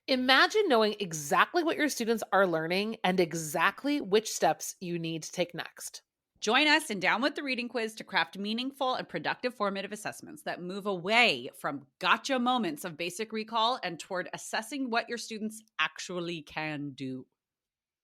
Imagine knowing exactly what your students are learning and exactly which steps you need to take next. Join us in Down with the Reading Quiz to craft meaningful and productive formative assessments that move away from gotcha moments of basic recall and toward assessing what your students actually can do.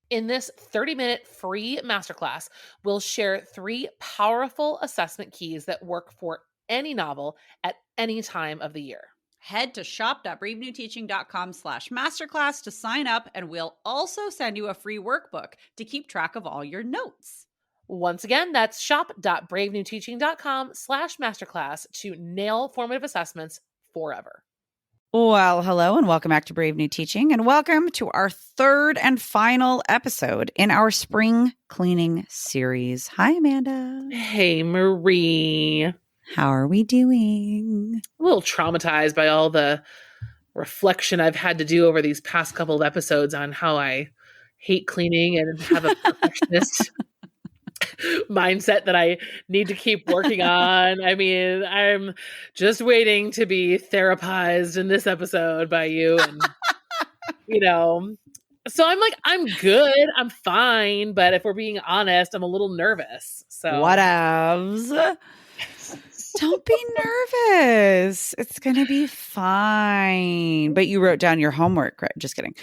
In this 30-minute free masterclass, we'll share 3 powerful assessment keys that work for any novel at any time of the year. Head to shop.bravenewteaching.com/masterclass to sign up, and we'll also send you a free workbook to keep track of all your notes. Once again, that's shop.bravenewteaching.com/masterclass to nail formative assessments forever. Well, hello and welcome back to Brave New Teaching, and welcome to our third and final episode in our spring cleaning series. Hi, Amanda. Hey, Marie. How are we doing? A little traumatized by all the reflection I've had to do over these past couple of episodes on how I hate cleaning and have a perfectionist mindset that I need to keep working on. I mean, I'm just waiting to be therapized in this episode by you. And, so I'm like, I'm good. I'm fine. But if we're being honest, I'm a little nervous. So whatevs. Don't be nervous. It's going to be fine. But you wrote down your homework, right? Just kidding.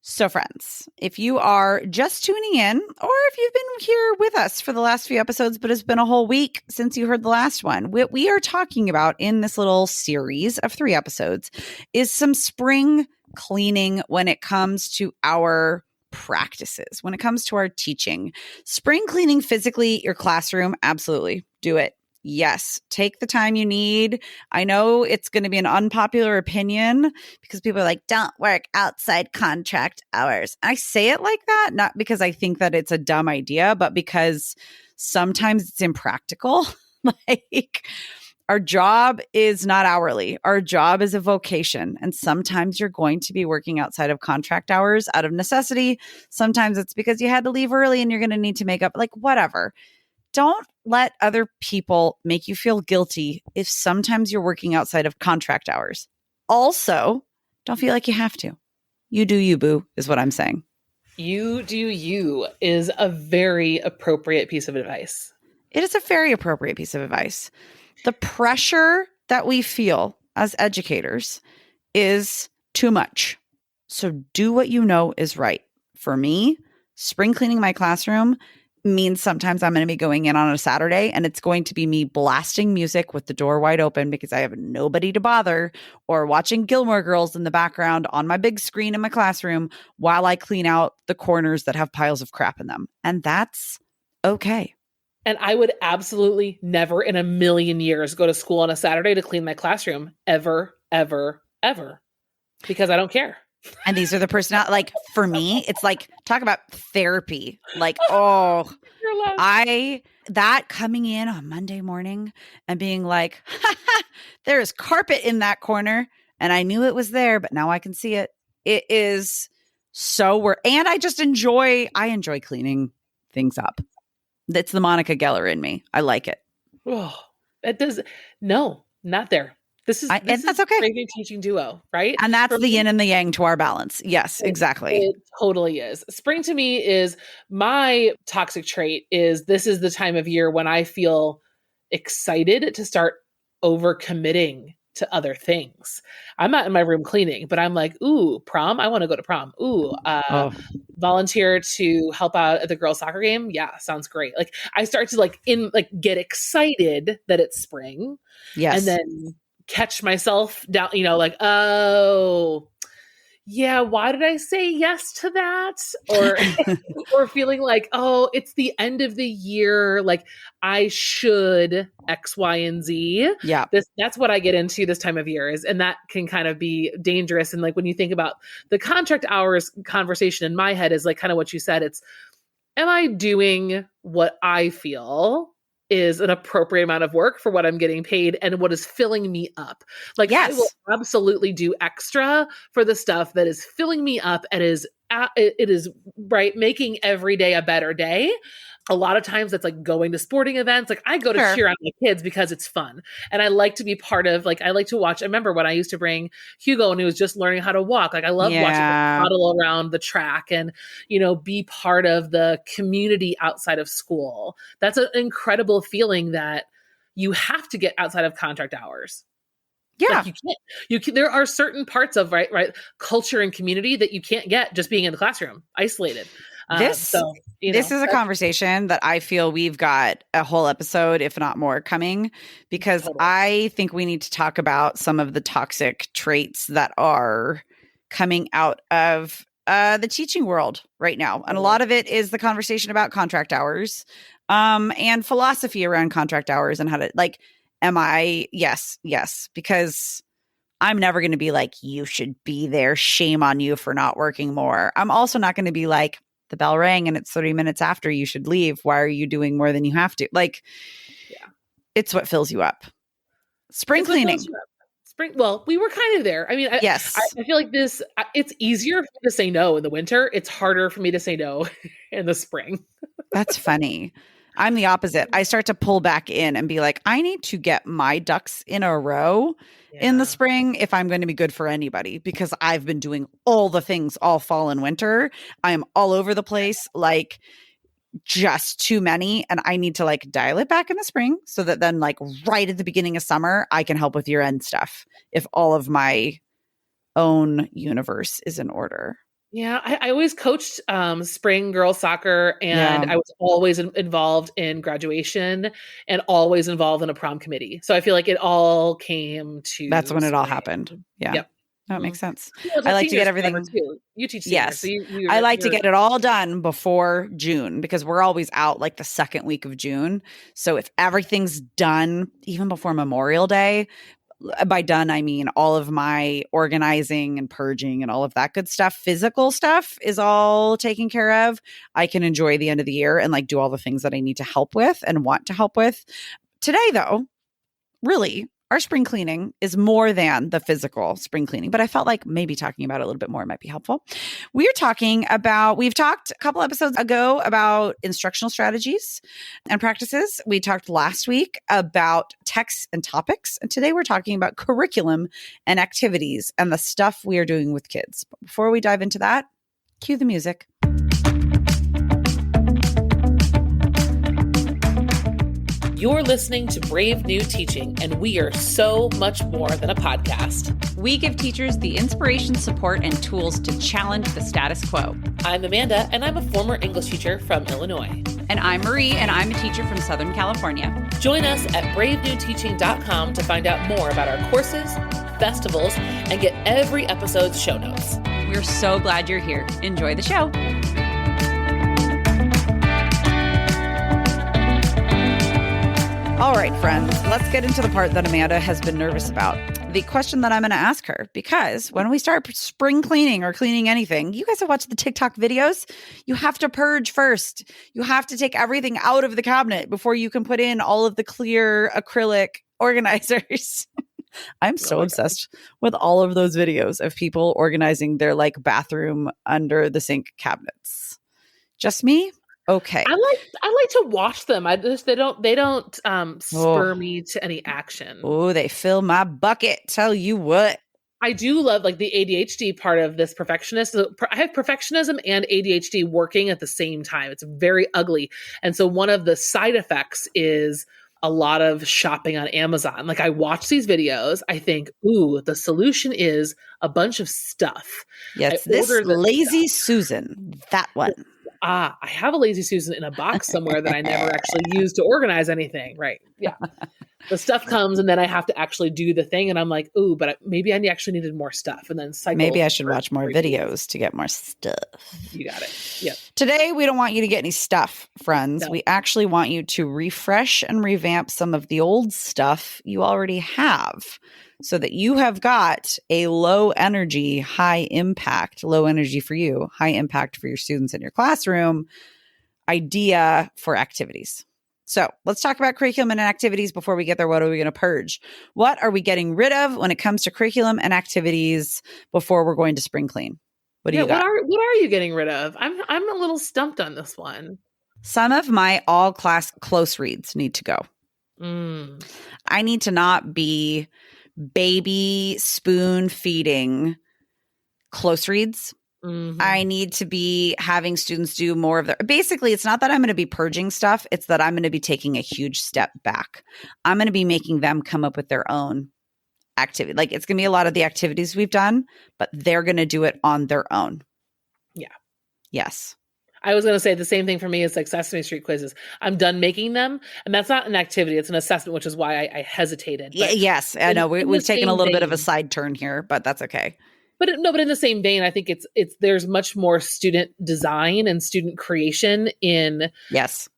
So friends, if you are just tuning in, or if you've been here with us for the last few episodes, but it's been a whole week since you heard the last one, what we are talking about in this little series of 3 episodes is some spring cleaning when it comes to our practices, when it comes to our teaching. Spring cleaning physically, your classroom, absolutely. Do it. Yes, take the time you need. I know it's going to be an unpopular opinion because people are like, don't work outside contract hours. I say it like that, not because I think that it's a dumb idea, but because sometimes it's impractical. Like, our job is not hourly. Our job is a vocation. And sometimes you're going to be working outside of contract hours out of necessity. Sometimes it's because you had to leave early and you're going to need to make up, like, whatever. Don't let other people make you feel guilty if sometimes you're working outside of contract hours. Also, don't feel like you have to. You do you, boo, is what I'm saying. You do you is a very appropriate piece of advice. It is a very appropriate piece of advice. The pressure that we feel as educators is too much. So do what you know is right. For me, spring cleaning my classroom means sometimes I'm going to be going in on a Saturday and it's going to be me blasting music with the door wide open because I have nobody to bother, or watching Gilmore Girls in the background on my big screen in my classroom while I clean out the corners that have piles of crap in them. And that's okay. And I would absolutely never in a million years go to school on a Saturday to clean my classroom ever, ever, ever, because I don't care. And these are the personality, like, for me, it's like, talk about therapy. Like, that coming in on Monday morning and being like, there is carpet in that corner and I knew it was there, but now I can see it. It is so and I enjoy cleaning things up. That's the Monica Geller in me. I like it. Oh, no, not there. This is that's okay. Brave New Teaching duo, right? And that's the yin and the yang to our balance. Yes, exactly. It totally is. Spring to me is my toxic trait. This is the time of year when I feel excited to start overcommitting to other things. I'm not in my room cleaning, but I'm like, ooh, prom. I want to go to prom. Ooh, volunteer to help out at the girls' soccer game. Yeah, sounds great. Like, I start to get excited that it's spring. Yes, and then catch myself down, oh yeah, why did I say yes to that? Or feeling like, oh, it's the end of the year, like I should X, Y, and Z. Yeah. That's what I get into this time of year and that can kind of be dangerous. And like, when you think about the contract hours conversation in my head is like kind of what you said. It's, am I doing what I feel is an appropriate amount of work for what I'm getting paid and what is filling me up? Like, yes. I will absolutely do extra for the stuff that is filling me up and is it is right, making every day a better day. A lot of times it's like going to sporting events. Like I go to Sure. cheer on my kids because it's fun. And I like to be part of, like, I like to watch. I remember when I used to bring Hugo and he was just learning how to walk. Like I love watching him toddle around the track and, be part of the community outside of school. That's an incredible feeling that you have to get outside of contract hours. Yeah. Like you can't, there are certain parts of right culture and community that you can't get just being in the classroom, isolated. This is a conversation that I feel we've got a whole episode, if not more, coming, because Totally. I think we need to talk about some of the toxic traits that are coming out of the teaching world right now. And a lot of it is the conversation about contract hours and philosophy around contract hours and how to yes, because I'm never going to be like, you should be there. Shame on you for not working more. I'm also not going to be like, the bell rang and it's 30 minutes after, you should leave. Why are you doing more than you have to? Like, it's what fills you up. Spring cleaning. Well, we were kind of there. I mean, yes. I feel like it's easier for me to say no in the winter. It's harder for me to say no in the spring. That's funny. I'm the opposite. I start to pull back in and be like, I need to get my ducks in a row in the spring if I'm going to be good for anybody, because I've been doing all the things all fall and winter. I am all over the place, like just too many. And I need to like dial it back in the spring so that then like right at the beginning of summer, I can help with year end stuff if all of my own universe is in order. Yeah, I always coached spring girls soccer, and I was always involved in graduation and always involved in a prom committee. So I feel like it all came to that's when it all happened. Yeah. Yep. That makes sense. I like to get everything. You teach seniors, yes. So I like to get it all done before June because we're always out like the second week of June. So if everything's done, even before Memorial Day, by done, I mean all of my organizing and purging and all of that good stuff, physical stuff is all taken care of. I can enjoy the end of the year and like do all the things that I need to help with and want to help with. Today, though, really, our spring cleaning is more than the physical spring cleaning, but I felt like maybe talking about it a little bit more might be helpful. We've talked a couple episodes ago about instructional strategies and practices. We talked last week about texts and topics. And today we're talking about curriculum and activities and the stuff we are doing with kids. But before we dive into that, cue the music. You're listening to Brave New Teaching, and we are so much more than a podcast. We give teachers the inspiration, support, and tools to challenge the status quo. I'm Amanda, and I'm a former English teacher from Illinois. And I'm Marie, and I'm a teacher from Southern California. Join us at bravenewteaching.com to find out more about our courses, festivals, and get every episode's show notes. We're so glad you're here. Enjoy the show. All right, friends, let's get into the part that Amanda has been nervous about. The question that I'm going to ask her, because when we start spring cleaning or cleaning anything, you guys have watched the TikTok videos. You have to purge first. You have to take everything out of the cabinet before you can put in all of the clear acrylic organizers. I'm so obsessed with all of those videos of people organizing their like bathroom under the sink cabinets. Just me? Okay. I like to watch them. They don't spur me to any action. Oh, they fill my bucket. Tell you what. I do love like the ADHD part of this perfectionist. I have perfectionism and ADHD working at the same time. It's very ugly. And so one of the side effects is a lot of shopping on Amazon. Like I watch these videos, I think, ooh, the solution is a bunch of stuff. Yes, this Lazy Susan, that one. I have a Lazy Susan in a box somewhere that I never actually used to organize anything. Right. Yeah. The stuff comes and then I have to actually do the thing. And I'm like, ooh, but maybe I actually needed more stuff. And then maybe I should watch more videos to get more stuff. You got it. Yeah. Today, we don't want you to get any stuff, friends. No. We actually want you to refresh and revamp some of the old stuff you already have, so that you have got a low energy, high impact, low energy for you, high impact for your students in your classroom idea for activities. So let's talk about curriculum and activities before we get there. What are we going to purge? What are we getting rid of when it comes to curriculum and activities before we're going to spring clean? What do Yeah, you got? what are you getting rid of? I'm a little stumped on this one. Some of my all class close reads need to go. Mm. I need to not be baby spoon feeding close reads. Mm-hmm. I need to be having students do more of their, basically, it's not that I'm going to be purging stuff. It's that I'm going to be taking a huge step back. I'm going to be making them come up with their own activity. Like it's going to be a lot of the activities we've done, but they're going to do it on their own. Yeah. Yes. I was going to say the same thing for me as like Sesame Street quizzes. I'm done making them, and that's not an activity; it's an assessment, which is why I hesitated. Yeah, yes, I know we've taken a little bit of a side turn here, but that's okay. But in the same vein, I think it's there's much more student design and student creation in. Yes.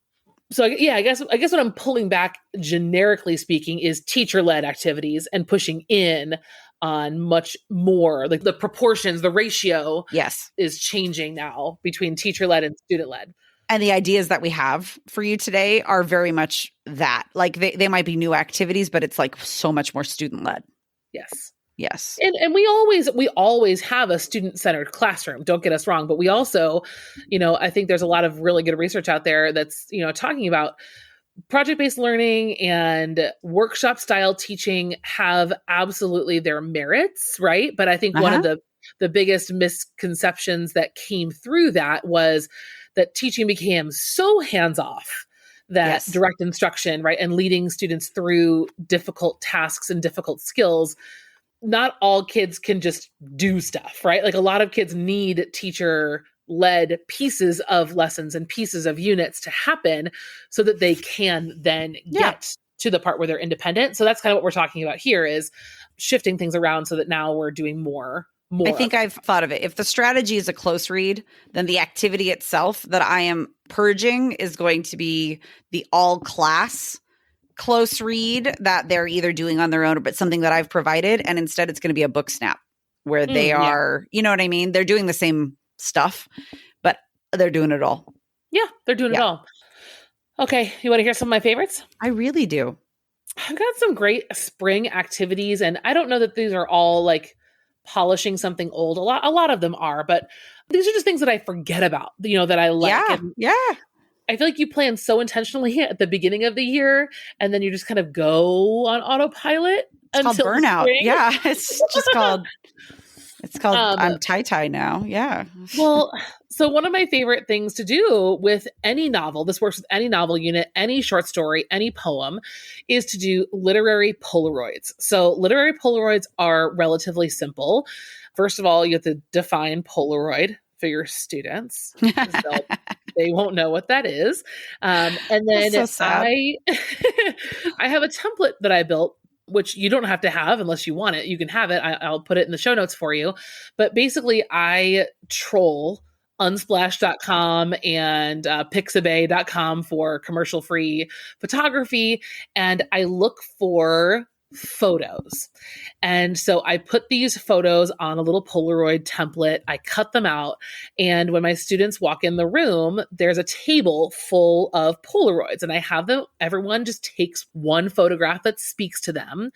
So yeah, I guess what I'm pulling back, generically speaking, is teacher-led activities and pushing in on much more, like the proportions, the ratio Yes. is changing now between teacher-led and student-led. And the ideas that we have for you today are very much that. Like they might be new activities, but it's like so much more student-led. Yes. Yes. And we always have a student-centered classroom. Don't get us wrong, but we also, I think there's a lot of really good research out there that's, talking about project-based learning and workshop style teaching have absolutely their merits, right? But I think one of the biggest misconceptions that came through that was that teaching became so hands-off that direct instruction, right, and leading students through difficult tasks and difficult skills, not all kids can just do stuff, right? Like a lot of kids need teacher-led pieces of lessons and pieces of units to happen so that they can then get to the part where they're independent. So that's kind of what we're talking about here, is shifting things around so that now we're doing more. I think I've thought of it. If the strategy is a close read, then the activity itself that I am purging is going to be the all class close read that they're either doing on their own, but something that I've provided. And instead it's going to be a book snap where they are, you know what I mean? They're doing the same stuff, but they're doing it all. Yeah, they're doing it all. Okay. You want to hear some of my favorites? I really do. I've got some great spring activities, and I don't know that these are all like polishing something old. A lot of them are, but these are just things that I forget about, that I like. Yeah. I feel like you plan so intentionally at the beginning of the year, and then you just kind of go on autopilot. It's called burnout. Yeah. It's just called, I'm tie-tie now. Yeah. Well, so one of my favorite things to do with any novel, this works with any novel unit, any short story, any poem, is to do literary Polaroids. So literary Polaroids are relatively simple. First of all, you have to define Polaroid for your students. They won't know what that is. And then so I have a template that I built, which you don't have to have unless you want it. You can have it. I'll put it in the show notes for you. But basically, I troll unsplash.com and pixabay.com for commercial-free photography, and I look for photos. And so I put these photos on a little Polaroid template. I cut them out. And when my students walk in the room, there's a table full of Polaroids, and I have them, everyone just takes one photograph that speaks to them.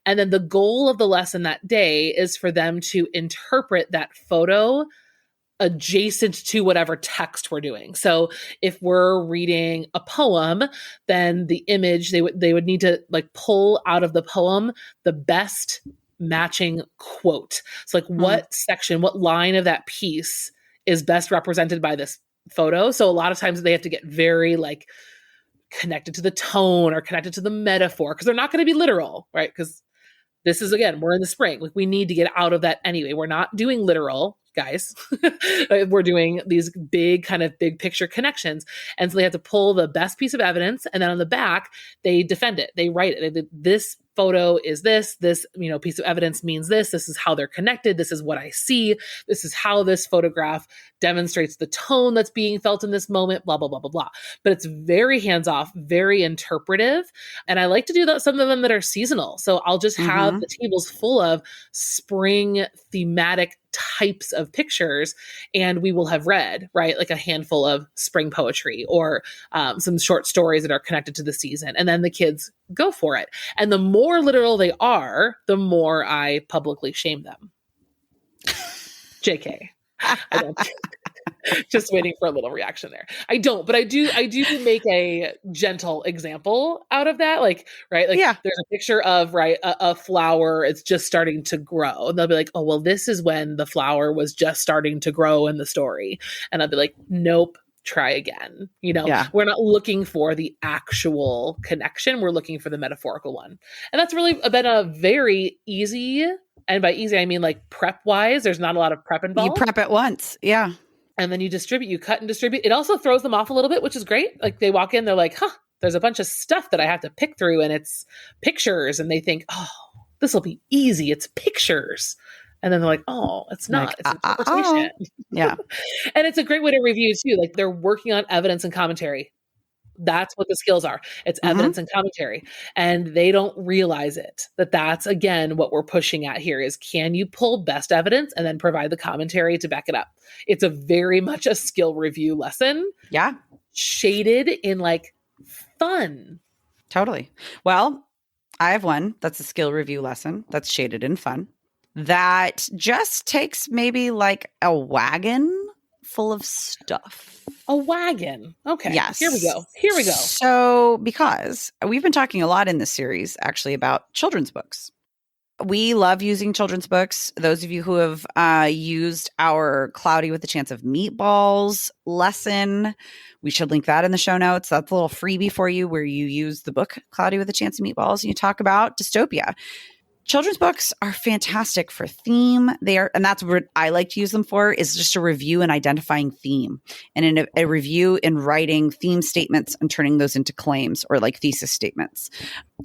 And then the goal of the lesson that day is for them to interpret that photo adjacent to whatever text we're doing. So if we're reading a poem, then the image, they would need to like pull out of the poem the best matching quote. So like what section, what line of that piece is best represented by this photo. So a lot of times they have to get very like connected to the tone or connected to the metaphor, because they're not going to be literal, right? Because this is, again, we're in the spring. Like we need to get out of that anyway. We're not doing literal, guys. We're doing these big kind of big picture connections. And so they have to pull the best piece of evidence. And then on the back, they defend it. They write it. This photo is this piece of evidence means this is how they're connected, this is what I see, this is how this photograph demonstrates the tone that's being felt in this moment, blah blah blah blah blah. But it's very hands-off, very interpretive, and I like to do that, some of them that are seasonal. So I'll just have the tables full of spring thematic types of pictures, and we will have read, right, like a handful of spring poetry or some short stories that are connected to the season, and then the kids go for it. And the more literal they are, the more I publicly shame them. JK. I don't. Just waiting for a little reaction there. I don't, but I do make a gentle example out of that. Like, right. Like there's a picture of, right, a flower. It's just starting to grow. And they'll be like, oh, well, this is when the flower was just starting to grow in the story. And I'll be like, nope, try again. You know, we're not looking for the actual connection. We're looking for the metaphorical one. And that's really been a very easy, and by easy, I mean like prep wise, there's not a lot of prep involved. You prep at once. Yeah. And then you distribute, you cut and distribute. It also throws them off a little bit, which is great. Like they walk in, they're like, there's a bunch of stuff that I have to pick through and it's pictures. And they think, oh, this will be easy. It's pictures. And then they're like, oh, it's not. It's interpretation. Yeah. And it's a great way to review too. Like they're working on evidence and commentary. That's what the skills are. It's evidence and commentary. And they don't realize it. That's, again, what we're pushing at here is, can you pull best evidence and then provide the commentary to back it up? It's a very much a skill review lesson. Yeah. Shaded in like fun. Totally. Well, I have one that's a skill review lesson that's shaded in fun that just takes maybe like a wagon full of stuff. A wagon. Okay. Yes. Here we go. So, because we've been talking a lot in this series actually about children's books. We love using children's books. Those of you who have used our Cloudy with a Chance of Meatballs lesson, we should link that in the show notes. That's a little freebie for you where you use the book Cloudy with a Chance of Meatballs and you talk about dystopia. Children's books are fantastic for theme. And that's what I like to use them for, is just a review and identifying theme. And in a review in writing theme statements and turning those into claims or like thesis statements.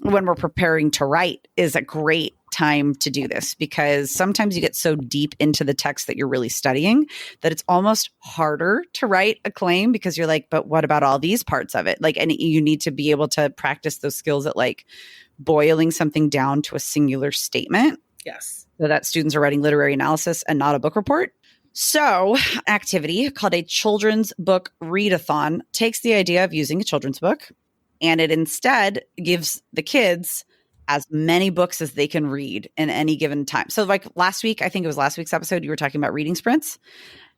When we're preparing to write is a great time to do this, because sometimes you get so deep into the text that you're really studying that it's almost harder to write a claim, because you're like, but what about all these parts of it? Like, and you need to be able to practice those skills at like boiling something down to a singular statement. Yes. So that students are writing literary analysis and not a book report. So, activity called a children's book readathon takes the idea of using a children's book, and it instead gives the kids as many books as they can read in any given time. So like last week, I think it was last week's episode, you were talking about reading sprints.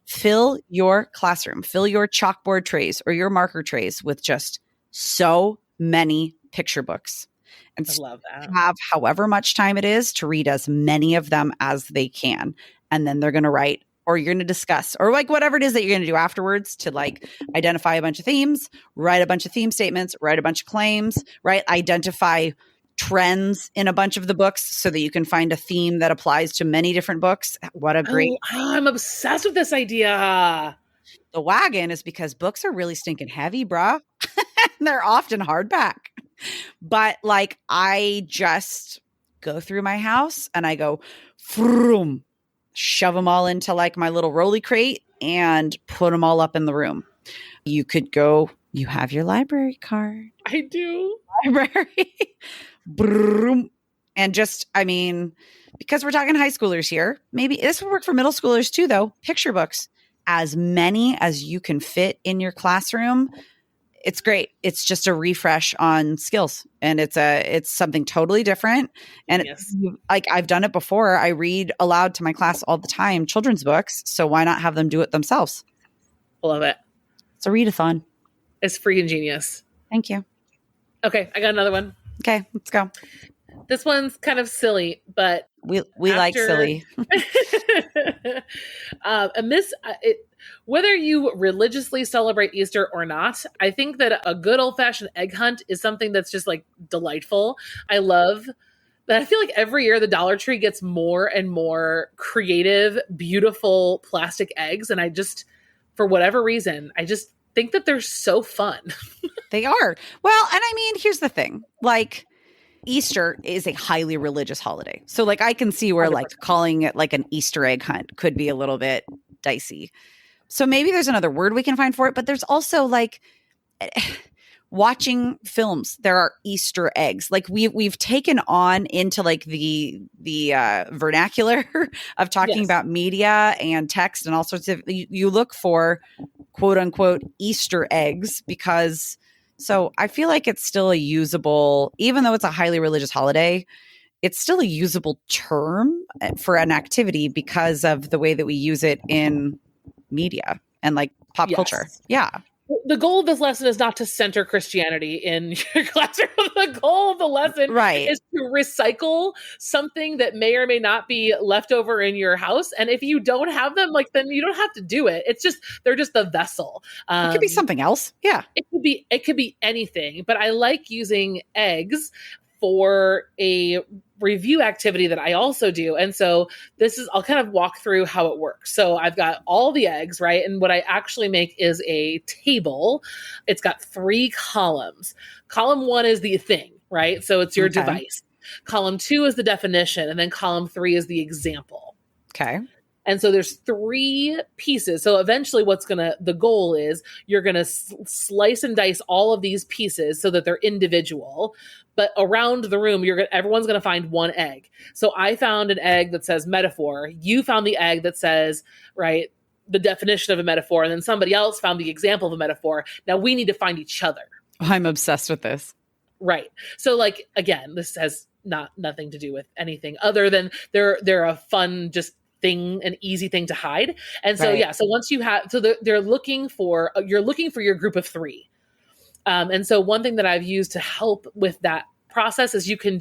Fill your classroom, fill your chalkboard trays or your marker trays with just so many picture books. And I love that. Have however much time it is to read as many of them as they can. And then they're going to write, or you're going to discuss, or like whatever it is that you're going to do afterwards to like identify a bunch of themes, write a bunch of theme statements, write a bunch of claims, right? Identify trends in a bunch of the books so that you can find a theme that applies to many different books. What a great... I'm obsessed with this idea. The wagon is because books are really stinking heavy, bruh. They're often hardback. But like, I just go through my house and I go, vroom, shove them all into like my little rolly crate and put them all up in the room. You could go, you have your library card. I do. Library. Broom. And just, I mean, because we're talking high schoolers here, maybe this would work for middle schoolers too, though. Picture books, as many as you can fit in your classroom. It's great. It's just a refresh on skills, and it's something totally different. And like I've done it before. I read aloud to my class all the time, children's books. So why not have them do it themselves? Love it. It's a readathon. It's freaking genius. Thank you. Okay, I got another one. Okay, let's go. This one's kind of silly, but we like silly. Whether you religiously celebrate Easter or not, I think that a good old-fashioned egg hunt is something that's just like delightful. I love that. I feel like every year the Dollar Tree gets more and more creative, beautiful plastic eggs, and I just, for whatever reason, I just think that they're so fun. They are. Well, and I mean, here's the thing. Like, Easter is a highly religious holiday. So like I can see where 100%. Like calling it like an Easter egg hunt could be a little bit dicey. So maybe there's another word we can find for it, but there's also like watching films. There are Easter eggs. Like we've taken on into like the vernacular of talking about media and text and all sorts of, you look for quote unquote Easter eggs because so I feel like it's still a usable, even though it's a highly religious holiday, it's still a usable term for an activity because of the way that we use it in media and like pop culture. Yes. Yeah. The goal of this lesson is not to center Christianity in your classroom. The goal of the lesson Right. is to recycle something that may or may not be left over in your house. And if you don't have them, like, then you don't have to do it. It's just, they're just the vessel. It could be something else. Yeah. It could be anything, but I like using eggs for a review activity that I also do. And so I'll kind of walk through how it works. So I've got all the eggs, right? And what I actually make is a table. It's got 3 columns. Column 1 is the thing, right? So it's your device. Column 2 is the definition. And then column 3 is the example. Okay. And so there's 3 pieces. So eventually the goal is you're going to slice and dice all of these pieces so that they're individual. But around the room, everyone's going to find one egg. So I found an egg that says metaphor. You found the egg that says, right, the definition of a metaphor. And then somebody else found the example of a metaphor. Now we need to find each other. I'm obsessed with this. Right. So like, again, this has nothing to do with anything other than they're a fun, just an easy thing to hide. And so, Right. So once you have, so you're looking for your group of 3. And so one thing that I've used to help with that process is you can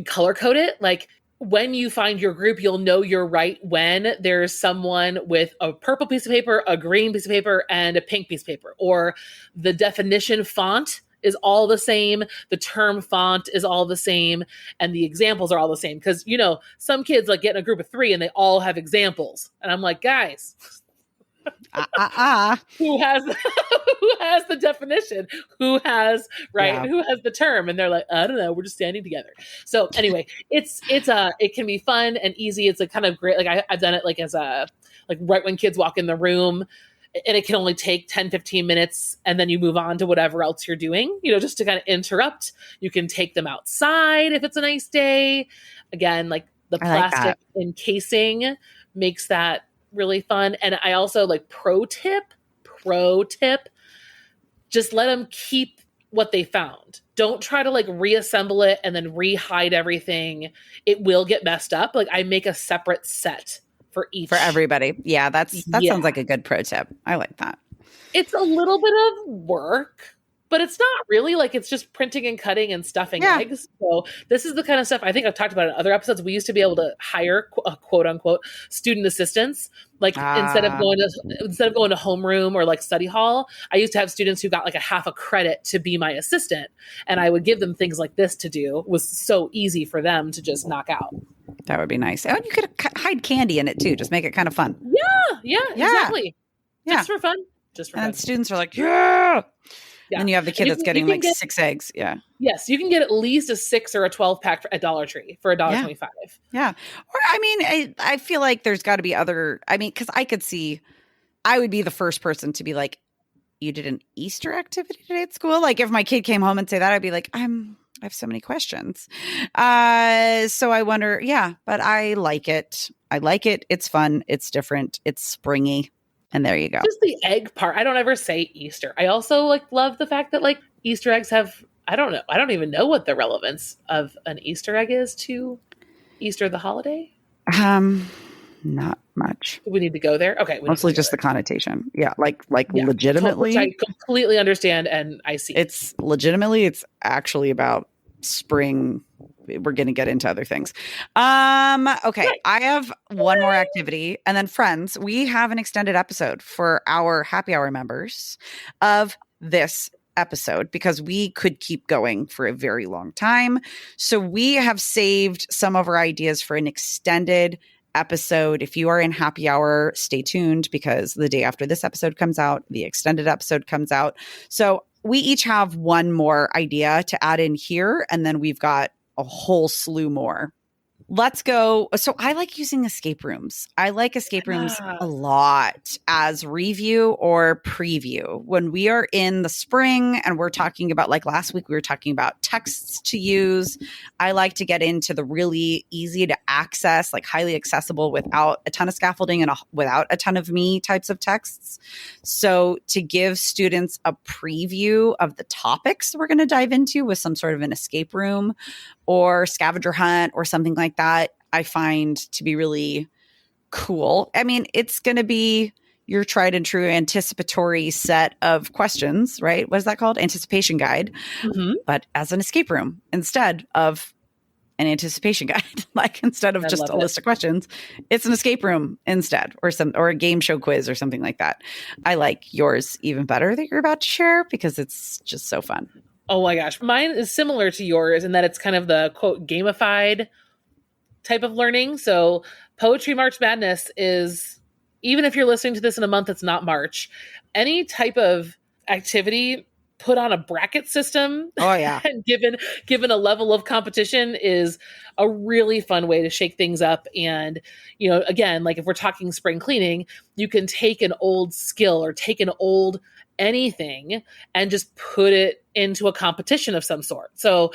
color code it. Like when you find your group, you'll know you're right when there's someone with a purple piece of paper, a green piece of paper, and a pink piece of paper, or the definition font is all the same. The term font is all the same. And the examples are all the same. Because, some kids like get in a group of 3 and they all have examples. And I'm like, guys, who has the definition? Who has, right? Yeah. Who has the term? And they're like, I don't know. We're just standing together. So anyway, it can be fun and easy. It's a kind of great, like I've done it like right when kids walk in the room. And it can only take 10, 15 minutes and then you move on to whatever else you're doing, just to kind of interrupt. You can take them outside if it's a nice day. Again, like the plastic encasing makes that really fun. And I also like pro tip, just let them keep what they found. Don't try to like reassemble it and then re-hide everything. It will get messed up. Like I make a separate set for everybody. Yeah, that sounds like a good pro tip. I like that. It's a little bit of work, but it's not really. Like it's just printing and cutting and stuffing eggs. So this is the kind of stuff I think I've talked about in other episodes. We used to be able to hire quote unquote student assistants. Like instead of going to homeroom or like study hall, I used to have students who got like a half a credit to be my assistant, and I would give them things like this to do. It was so easy for them to just knock out. That would be nice. Oh, you could hide candy in it too. Just make it kind of fun. Yeah, exactly. Just for fun. And students are like, yeah. And you have the kid that's getting like 6 eggs. Yeah. Yes, you can get at least a 6 or a 12 pack at Dollar Tree for $1.25. Yeah. Or I mean, I feel like there's got to be other. I mean, because I could see, I would be the first person to be like, you did an Easter activity today at school. Like if my kid came home and say that, I'd be like, I have so many questions. So I wonder, but I like it. It's fun. It's different. It's springy. And there you go. Just the egg part. I don't ever say Easter. I also love the fact that Easter eggs have, I don't know. I don't even know what the relevance of an Easter egg is to Easter, the holiday. Not much. Do we need to go there? Okay. Mostly just the connotation. Yeah. Like legitimately. Which I completely understand and I see. It's actually about spring. We're going to get into other things. Okay. Right. I have one more activity. And then friends, we have an extended episode for our happy hour members of this episode because we could keep going for a very long time. So we have saved some of our ideas for an extended episode. If you are in happy hour, stay tuned because the day after this episode comes out, the extended episode comes out. So we each have one more idea to add in here. And then we've got a whole slew more. Let's go. So I like using escape rooms. I like escape rooms a lot as review or preview. When we are in the spring and we're talking about, like last week, we were talking about texts to use. I like to get into the really easy to access, like highly accessible without a ton of scaffolding and without a ton of me types of texts. So to give students a preview of the topics we're going to dive into with some sort of an escape room or scavenger hunt or something like that, I find to be really cool. I mean, it's going to be, your tried and true anticipatory set of questions, right? What is that called? Anticipation guide, but as an escape room instead of an anticipation guide. Like instead of I just love a list of questions, it's an escape room instead, or a game show quiz or something like that. I like yours even better that you're about to share because it's just so fun. Oh my gosh. Mine is similar to yours in that it's kind of the quote gamified type of learning. So Poetry March Madness is, even if you're listening to this in a month, it's not March, any type of activity put on a bracket system. Oh yeah. And given a level of competition is a really fun way to shake things up. And, again, like if we're talking spring cleaning, you can take an old skill or take an old anything and just put it into a competition of some sort. So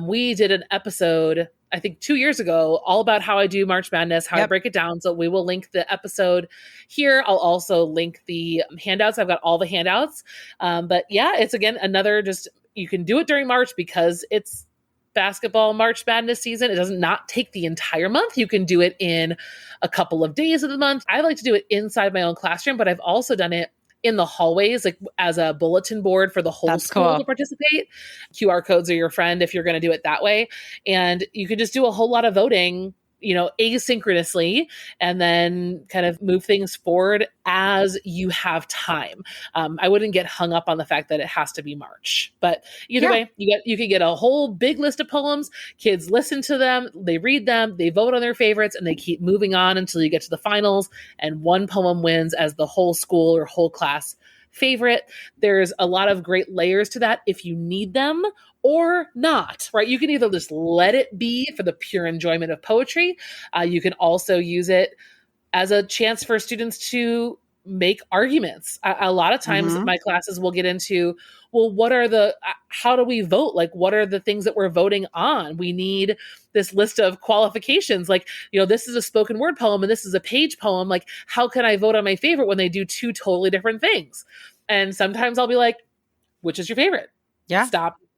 we did an episode, I think 2 years ago, all about how I do March Madness, how I break it down. So we will link the episode here. I'll also link the handouts. I've got all the handouts. But yeah, it's again, another just, you can do it during March because it's basketball March Madness season. It does not take the entire month. You can do it in a couple of days of the month. I like to do it inside my own classroom, but I've also done it in the hallways, like as a bulletin board for the whole school to participate. QR codes are your friend if you're going to do it that way. And you can just do a whole lot of voting, asynchronously, and then kind of move things forward as you have time. I wouldn't get hung up on the fact that it has to be March, but either way, you can get a whole big list of poems. Kids listen to them, they read them, they vote on their favorites, and they keep moving on until you get to the finals. And one poem wins as the whole school or whole class favorite. There's a lot of great layers to that if you need them or not, right? You can either just let it be for the pure enjoyment of poetry. You can also use it as a chance for students to make arguments. A lot of times my classes will get into, well, how do we vote? Like, what are the things that we're voting on? We need this list of qualifications. Like, this is a spoken word poem and this is a page poem. Like, how can I vote on my favorite when they do two totally different things? And sometimes I'll be like, which is your favorite? Yeah.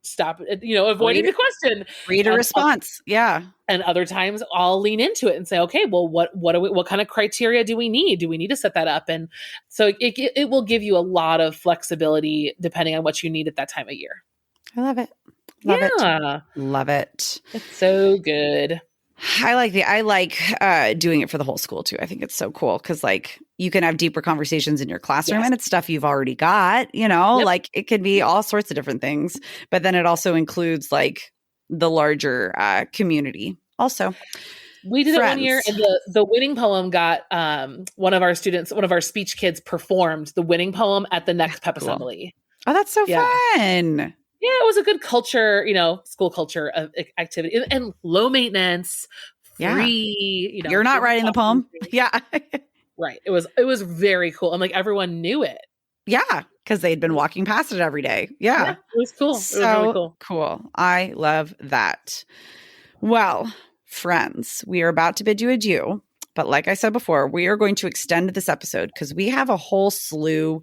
Stop, avoiding the question. Read a response. Yeah. And other times I'll lean into it and say, okay, well, what kind of criteria do we need? Do we need to set that up? And so it will give you a lot of flexibility depending on what you need at that time of year. I love it. Love it. It's so good. I like doing it for the whole school too. I think it's so cool because like you can have deeper conversations in your classroom and it's stuff you've already got, like it could be all sorts of different things, but then it also includes like the larger community also. We did it one year and the winning poem got one of our speech kids performed the winning poem at the next pep assembly. Oh, that's so fun. Yeah, it was a good culture, school culture activity and low maintenance, free, You're not writing the poem. Yeah. Right. It was very cool. And like everyone knew it. Yeah. Because they'd been walking past it every day. Yeah. It was cool. So it was really cool. I love that. Well, friends, we are about to bid you adieu. But like I said before, we are going to extend this episode because we have a whole slew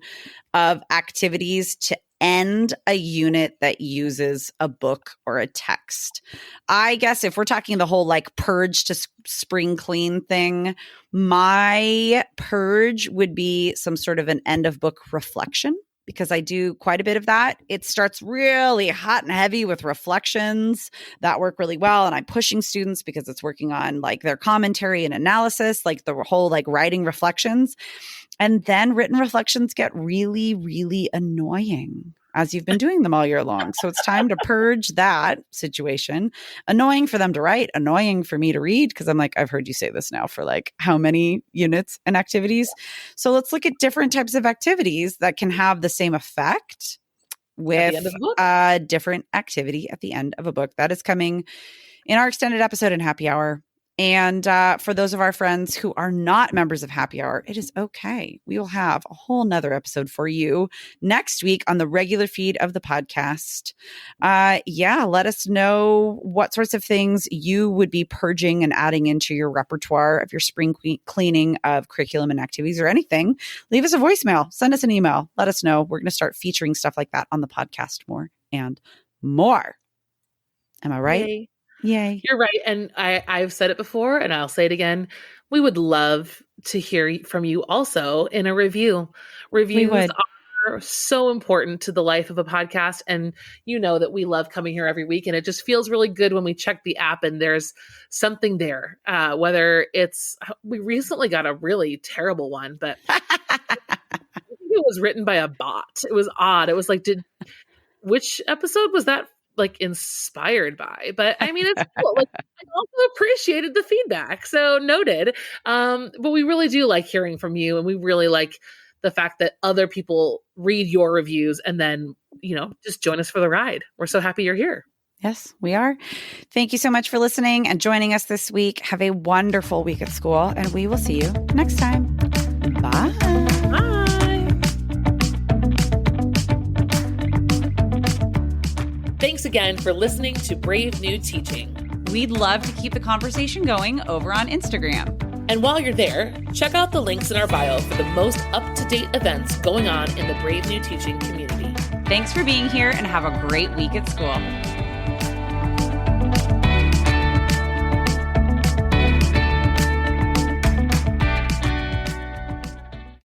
of activities to end a unit that uses a book or a text. I guess if we're talking the whole like purge to spring clean thing, my purge would be some sort of an end of book reflection because I do quite a bit of that. It starts really hot and heavy with reflections that work really well. And I'm pushing students because it's working on like their commentary and analysis, like the whole like writing reflections. And then written reflections get really, really annoying as you've been doing them all year long. So it's time to purge that situation. Annoying for them to write, annoying for me to read, because I'm like, I've heard you say this now for like how many units and activities. So let's look at different types of activities that can have the same effect with a different activity at the end of a book. That is coming in our extended episode in Happy Hour. And for those of our friends who are not members of Happy Hour, it is okay. We will have a whole nother episode for you next week on the regular feed of the podcast. Let us know what sorts of things you would be purging and adding into your repertoire of your spring cleaning of curriculum and activities or anything. Leave us a voicemail. Send us an email. Let us know. We're going to start featuring stuff like that on the podcast more and more. Am I right? Yay. You're right. And I've said it before and I'll say it again. We would love to hear from you also in a review. Reviews are so important to the life of a podcast. And you know that we love coming here every week. And it just feels really good when we check the app and there's something there. Whether we recently got a really terrible one, but it was written by a bot. It was odd. It was like, which episode was that like inspired by? But I mean, it's cool. Like, I also appreciated the feedback. So noted. But we really do like hearing from you. And we really like the fact that other people read your reviews and then, just join us for the ride. We're so happy you're here. Yes, we are. Thank you so much for listening and joining us this week. Have a wonderful week at school, and we will see you next time. Bye. Bye. Thanks again for listening to Brave New Teaching. We'd love to keep the conversation going over on Instagram. And while you're there, check out the links in our bio for the most up-to-date events going on in the Brave New Teaching community. Thanks for being here and have a great week at school.